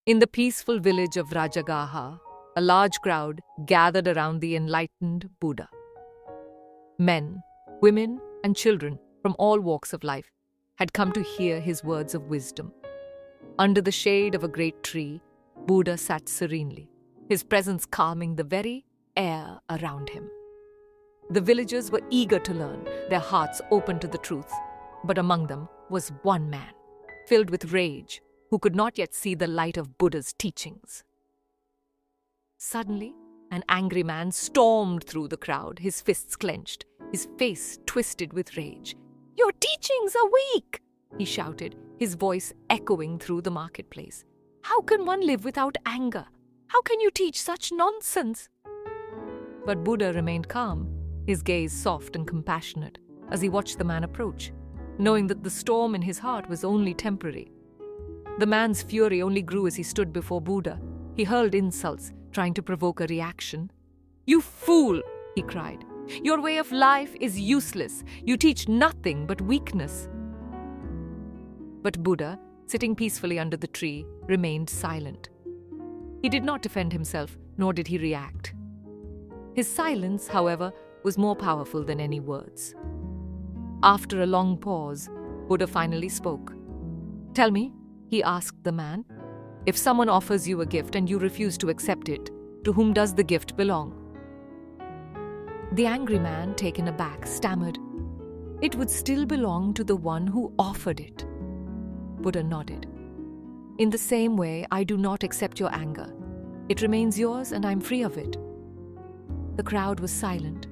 In the peaceful village of Rajagaha, a large crowd gathered around the enlightened Buddha. Men, women, and children from all walks of life had come to hear his words of wisdom. Under the shade of a great tree, Buddha sat serenely, his presence calming the very air around him. The villagers were eager to learn, their hearts open to the truth, but among them was one man, filled with rage, who could not yet see the light of Buddha's teachings. Suddenly, an angry man stormed through the crowd, his fists clenched, his face twisted with rage. "Your teachings are weak!" he shouted, his voice echoing through the marketplace. "How can one live without anger? How can you teach such nonsense?" But Buddha remained calm, his gaze soft and compassionate, as he watched the man approach, knowing that the storm in his heart was only temporary. The man's fury only grew as he stood before Buddha. He hurled insults, trying to provoke a reaction. "You fool!" he cried. "Your way of life is useless. You teach nothing but weakness." But Buddha, sitting peacefully under the tree, remained silent. He did not defend himself, nor did he react. His silence, however, was more powerful than any words. After a long pause, Buddha finally spoke. "Tell me," he asked the man, "if someone offers you a gift and you refuse to accept it, to whom does the gift belong?" The angry man, taken aback, stammered, "It would still belong to the one who offered it." Buddha nodded. "In the same way, I do not accept your anger. It remains yours and I'm free of it." The crowd was silent,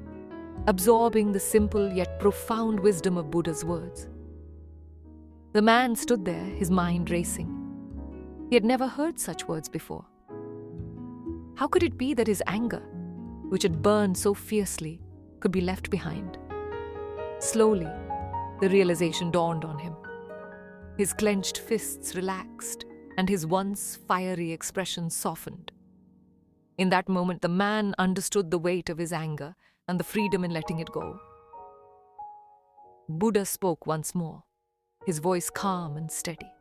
absorbing the simple yet profound wisdom of Buddha's words. The man stood there, his mind racing. He had never heard such words before. How could it be that his anger, which had burned so fiercely, could be left behind? Slowly, the realization dawned on him. His clenched fists relaxed, and his once fiery expression softened. In that moment, the man understood the weight of his anger and the freedom in letting it go. Buddha spoke once more, his voice calm and steady.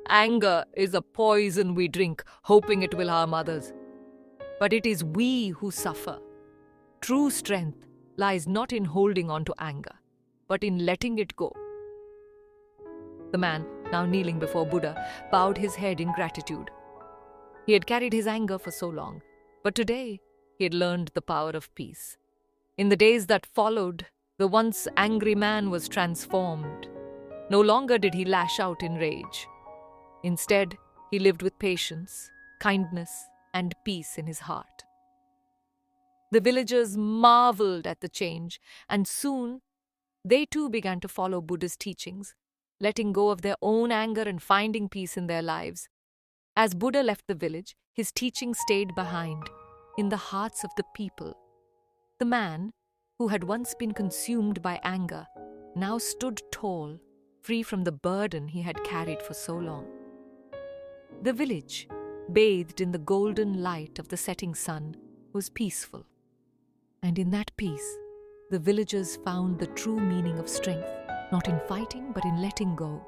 "Anger is a poison we drink, hoping it will harm others. But it is we who suffer. True strength lies not in holding on to anger, but in letting it go." The man, now kneeling before Buddha, bowed his head in gratitude. He had carried his anger for so long, but today he had learned the power of peace. In the days that followed, the once angry man was transformed. No longer did he lash out in rage. Instead, he lived with patience, kindness, and peace in his heart. The villagers marveled at the change, and soon they too began to follow Buddha's teachings, letting go of their own anger and finding peace in their lives. As Buddha left the village, his teaching stayed behind, in the hearts of the people. The man, who had once been consumed by anger, now stood tall, free from the burden he had carried for so long. The village, bathed in the golden light of the setting sun, was peaceful. And in that peace, the villagers found the true meaning of strength, not in fighting but in letting go.